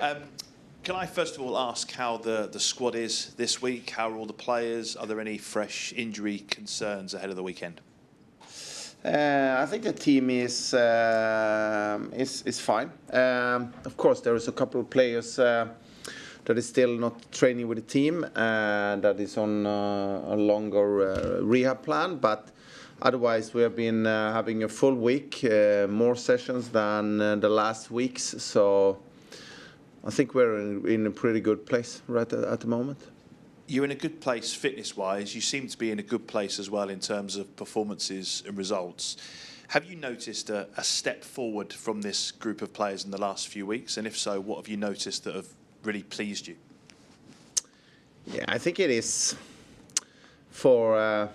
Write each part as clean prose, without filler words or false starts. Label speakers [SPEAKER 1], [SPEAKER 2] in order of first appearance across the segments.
[SPEAKER 1] Um, can I first of all ask how the squad is this week? How are all the players? Are there any fresh injury concerns ahead of the weekend?
[SPEAKER 2] I think the team is fine. Of course, there is a couple of players that is still not training with the team, that is on a longer rehab plan. But otherwise, we have been having a full week, more sessions than the last weeks. So I think we're in a pretty good place right at the moment.
[SPEAKER 1] You're in a good place fitness-wise. You seem to be in a good place as well in terms of performances and results. Have you noticed a step forward from this group of players in the last few weeks? And if so, what have you noticed that have really pleased you?
[SPEAKER 2] Yeah, I think it is for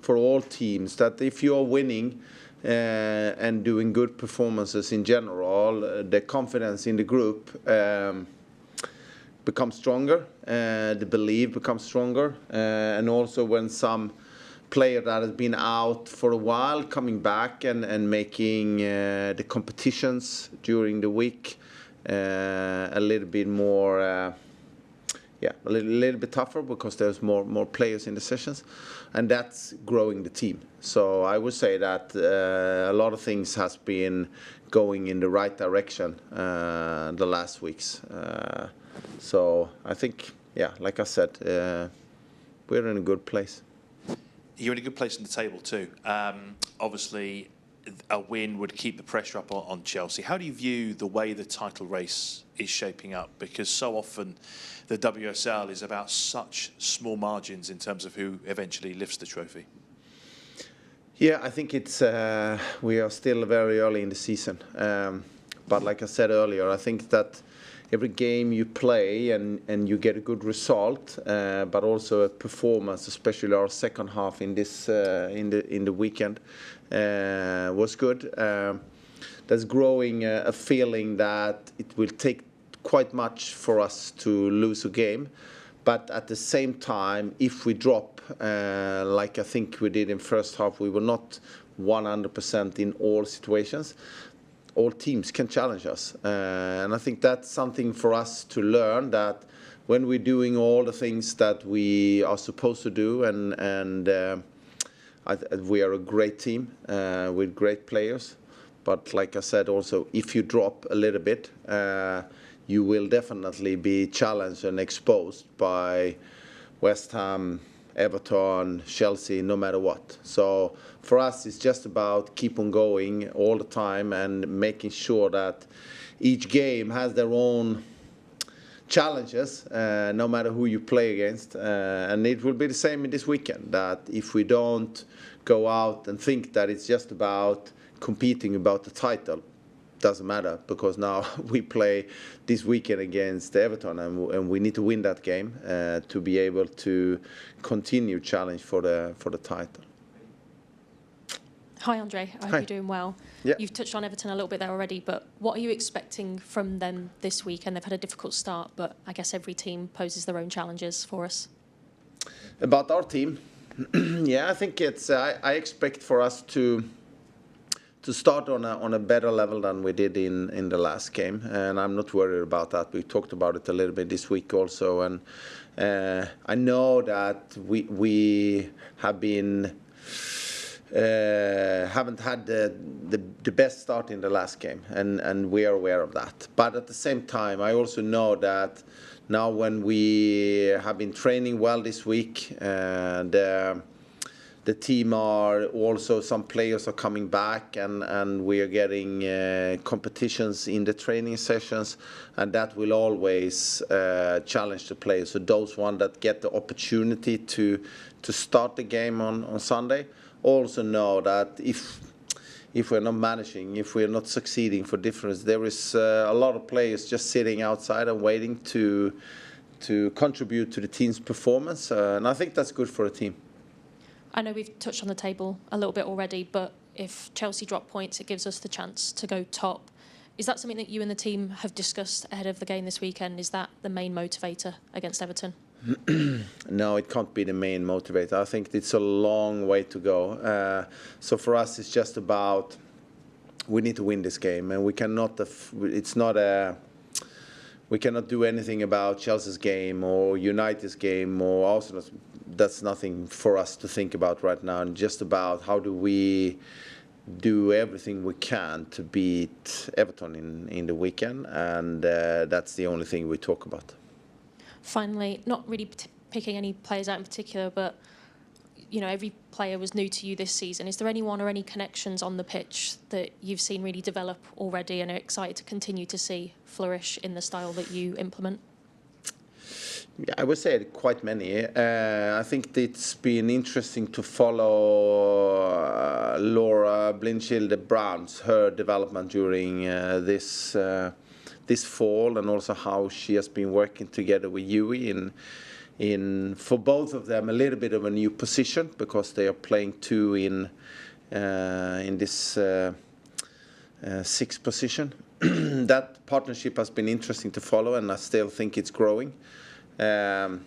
[SPEAKER 2] all teams that if you're winning and doing good performances in general, the confidence in the group becomes stronger, the belief becomes stronger, and also when some player that has been out for a while coming back and making the competitions during the week a little bit more, a little bit tougher because there's more players in the sessions, and that's growing the team. So I would say that a lot of things has been going in the right direction the last weeks. So I think, like I said, we're in a good place.
[SPEAKER 1] You're in a good place in the table too. Obviously, a win would keep the pressure up on Chelsea. How do you view the way the title race is shaping up? Because so often the WSL is about such small margins in terms of who eventually lifts the trophy.
[SPEAKER 2] Yeah, I think it's we are still very early in the season. But like I said earlier, I think that every game you play and you get a good result, but also a performance, especially our second half in this in the weekend, was good. That's growing a feeling that it will take quite much for us to lose a game. But at the same time, if we drop, like I think we did in first half, we were not 100% in all situations. All teams can challenge us. And I think that's something for us to learn, that when we're doing all the things that we are supposed to do, and we are a great team with great players. But like I said also, if you drop a little bit, you will definitely be challenged and exposed by West Ham, Everton, Chelsea, no matter what. So for us, it's just about keep on going all the time and making sure that each game has their own challenges, no matter who you play against. And it will be the same in this weekend, that if we don't go out and think that it's just about competing about the title, doesn't matter, because now we play this weekend against Everton, and we need to win that game to be able to continue challenge for the title.
[SPEAKER 3] Hi, Andrée. I hope you're doing well.
[SPEAKER 2] Yeah.
[SPEAKER 3] You've touched on Everton a little bit there already, but what are you expecting from them this week? And they've had a difficult start, but I guess every team poses their own challenges for us.
[SPEAKER 2] About our team, yeah, I think it's. I expect for us to start on a better level than we did in the last game, and I'm not worried about that. We talked about it a little bit this week also, and I know that we have been haven't had the best start in the last game, and we are aware of that. But at the same time, I also know that now when we have been training well this week, and the team are also, some players are coming back, and we are getting competitions in the training sessions, and that will always challenge the players. So those ones that get the opportunity to start the game on Sunday also know that if we're not managing, if we're not succeeding for difference, there is a lot of players just sitting outside and waiting to contribute to the team's performance, and I think that's good for a team.
[SPEAKER 3] I know we've touched on the table a little bit already, but if Chelsea drop points, it gives us the chance to go top. Is that something that you and the team have discussed ahead of the game this weekend? Is that the main motivator against Everton?
[SPEAKER 2] No, it can't be the main motivator. I think it's a long way to go. So for us, it's just about, we need to win this game, and we cannot. It's not a. we cannot do anything about Chelsea's game or United's game or Arsenal's. That's nothing for us to think about right now. And just about how do we do everything we can to beat Everton in the weekend, and that's the only thing we talk about.
[SPEAKER 3] Finally, not really picking any players out in particular, but every player was new to you this season. Is there anyone or any connections on the pitch that you've seen really develop already and are excited to continue to see flourish in the style that you implement?
[SPEAKER 2] Yeah, I would say quite many. I think it's been interesting to follow Laura Blinchilde-Browns, her development during this fall, and also how she has been working together with Yui in for both of them a little bit of a new position, because they are playing two in this sixth position. That partnership has been interesting to follow, and I still think it's growing. But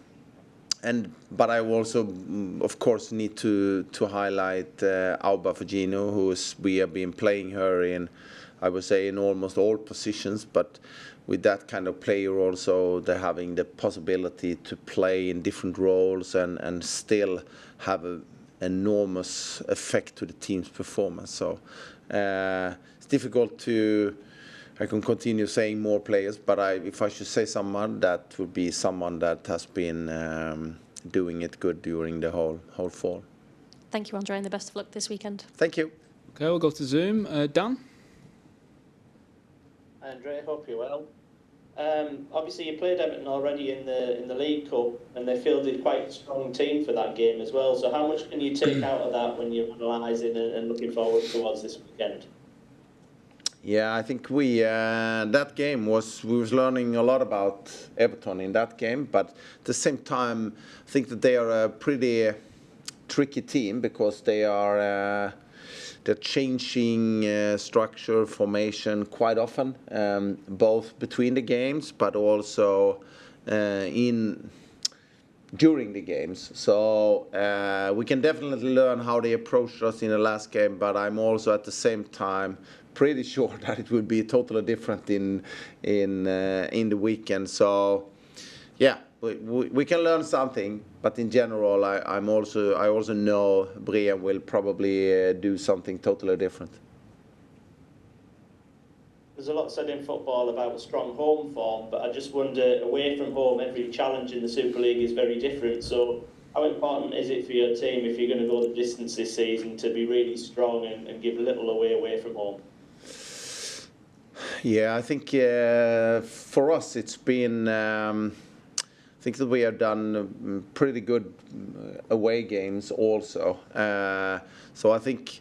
[SPEAKER 2] I also, of course, need to highlight Auba Fagino, we have been playing her in, I would say, in almost all positions. But with that kind of player, also they're having the possibility to play in different roles and still have an enormous effect to the team's performance. So it's difficult to. I can continue saying more players, but if I should say someone, that would be someone that has been doing it good during the whole fall.
[SPEAKER 3] Thank you, Andrée, and the best of luck this weekend.
[SPEAKER 2] Thank you.
[SPEAKER 4] Okay, we'll go to Zoom. Dan?
[SPEAKER 5] Andrée, hope you're well. Obviously, you played Everton already in the League Cup, and they fielded quite a strong team for that game as well. So how much can you take out of that when you're analysing and looking forward towards this weekend?
[SPEAKER 2] Yeah, I think that game we was learning a lot about Everton in that game, but at the same time, I think that they are a pretty tricky team, because they're changing structure, formation quite often, both between the games, but also during the games. So we can definitely learn how they approached us in the last game, but I'm also at the same time pretty sure that it will be totally different in the weekend. So yeah, we can learn something, but in general, I also know Brian will probably do something totally different.
[SPEAKER 5] There's a lot said in football about a strong home form, but I just wonder, away from home, every challenge in the Super League is very different. So how important is it for your team, if you're going to go the distance this season, to be really strong and give little away from home?
[SPEAKER 2] Yeah, I think for us it's been. I think that we have done pretty good away games also. So I think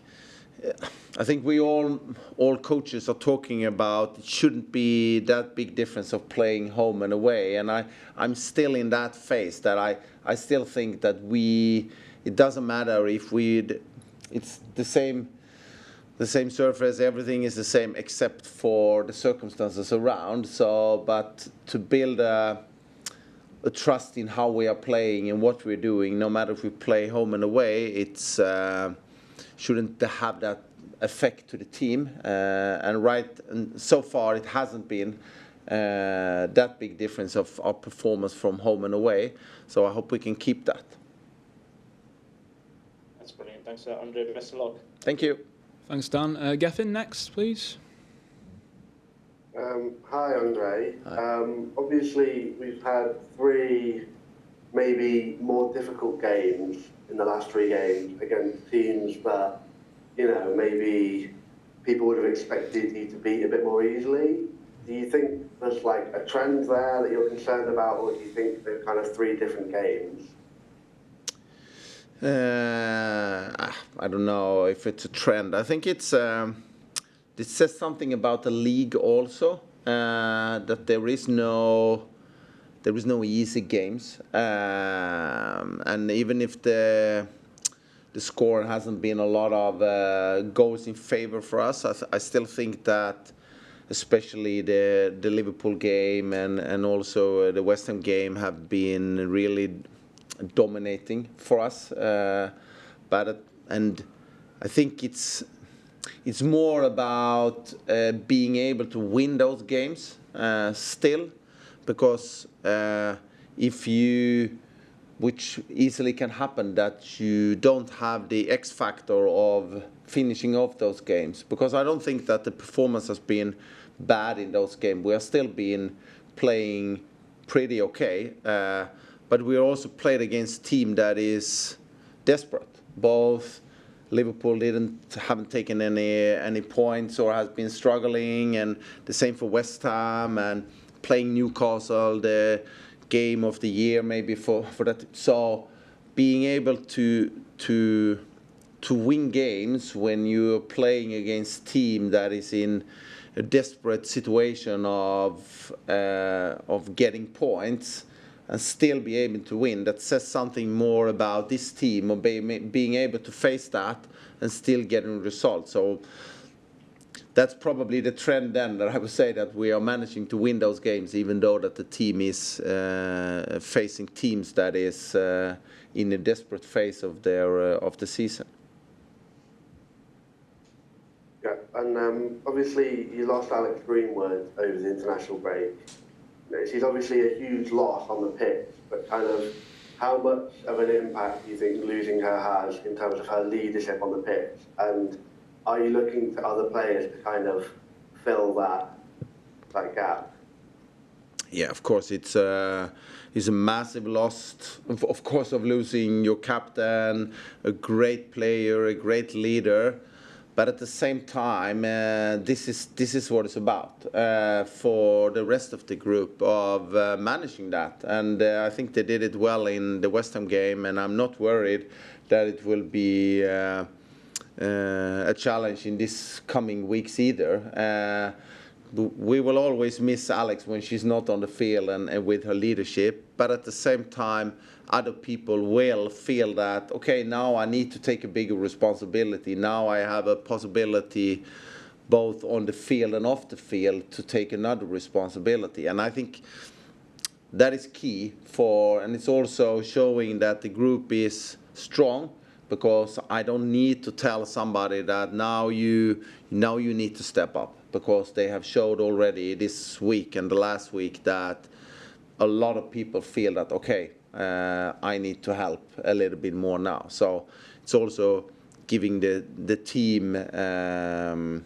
[SPEAKER 2] we all coaches are talking about it shouldn't be that big difference of playing home and away, and I'm still in that phase that I still think that it doesn't matter if it's the same surface, everything is the same except for the circumstances around. So, but to build a trust in how we are playing and what we're doing, no matter if we play home and away, it's shouldn't have that effect to the team. And so far it hasn't been that big difference of our performance from home and away. So I hope we can keep that.
[SPEAKER 5] That's brilliant. Thanks for that, Andrée. Best of luck.
[SPEAKER 2] Thank you.
[SPEAKER 4] Thanks, Dan. Gethin, next, please.
[SPEAKER 6] Hi, Andrée.
[SPEAKER 2] Hi.
[SPEAKER 6] Obviously, we've had 3 maybe more difficult games in the last 3 games against teams that, maybe people would have expected you to beat a bit more easily. Do you think there's like a trend there that you're concerned about, or do you think they're kind of 3 different games?
[SPEAKER 2] I don't know if it's a trend. I think it says something about the league also, that there is no easy games, and even if the score hasn't been a lot of goals in favor for us, I still think that especially the Liverpool game and also the West Ham game have been really dominating for us, and I think it's more about being able to win those games still, because if you, which easily can happen, that you don't have the X factor of finishing off those games, because I don't think that the performance has been bad in those games. We are still playing pretty okay, but we also played against a team that is desperate. Both Liverpool haven't taken any points or has been struggling, and the same for West Ham, and playing Newcastle, the game of the year maybe for that. So being able to win games when you're playing against a team that is in a desperate situation of getting points and still be able to win, that says something more about this team, or being able to face that and still getting results. So that's probably the trend then, that I would say that we are managing to win those games, even though that the team is facing teams that is in a desperate phase of the season.
[SPEAKER 6] Yeah, and obviously you lost Alex Greenwood over the international break. She's obviously a huge loss on the pitch, but kind of how much of an impact do you think losing her has in terms of her leadership on the pitch? And are you looking to other players to kind of fill that gap?
[SPEAKER 2] Yeah, of course, it's a massive loss, of course, of losing your captain, a great player, a great leader. But at the same time, this is what it's about for the rest of the group of managing that. And I think they did it well in the West Ham game, and I'm not worried that it will be a challenge in these coming weeks either. We will always miss Alex when she's not on the field and with her leadership. But at the same time, other people will feel that, okay, now I need to take a bigger responsibility. Now I have a possibility both on the field and off the field to take another responsibility. And I think that is key and it's also showing that the group is strong, because I don't need to tell somebody that now you need to step up, because they have showed already this week and the last week that a lot of people feel that, okay, I need to help a little bit more now. So it's also giving the team the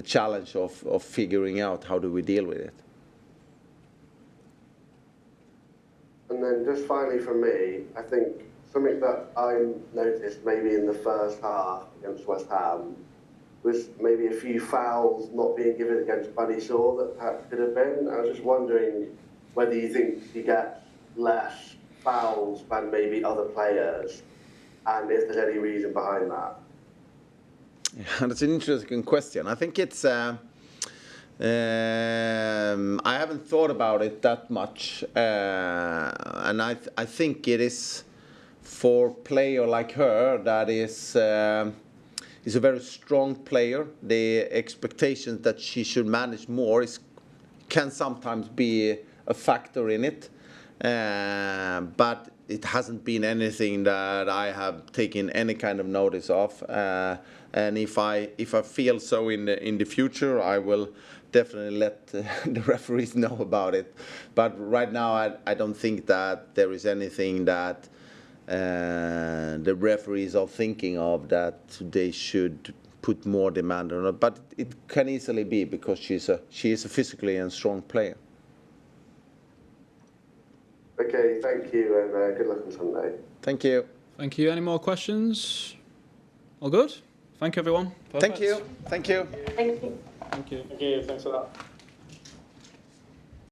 [SPEAKER 2] challenge of figuring out how do we deal with it.
[SPEAKER 6] And then just finally from me, I think something that I noticed maybe in the first half against West Ham was maybe a few fouls not being given against Bunny Shaw that perhaps could have been. I was just wondering whether you think he gets less fouls than maybe other players, and if there's any reason behind that.
[SPEAKER 2] Yeah, that's an interesting question. I think it's I haven't thought about it that much, and I think it is for a player like her that is a very strong player. The expectations that she should manage more can sometimes be a factor in it, but it hasn't been anything that I have taken any kind of notice of. And if I feel so in the future, I will definitely let the referees know about it. But right now, I don't think that there is anything that the referees are thinking of that they should put more demand on it. But it can easily be because she is a physically and strong player.
[SPEAKER 6] Okay, thank you, and good luck on Sunday.
[SPEAKER 2] Thank you.
[SPEAKER 4] Thank you. Any more questions? All good? Thank you, everyone. Perfect.
[SPEAKER 2] Thank you. Thank you.
[SPEAKER 5] Thank you.
[SPEAKER 4] Thank you.
[SPEAKER 5] Thank you. Thanks a lot.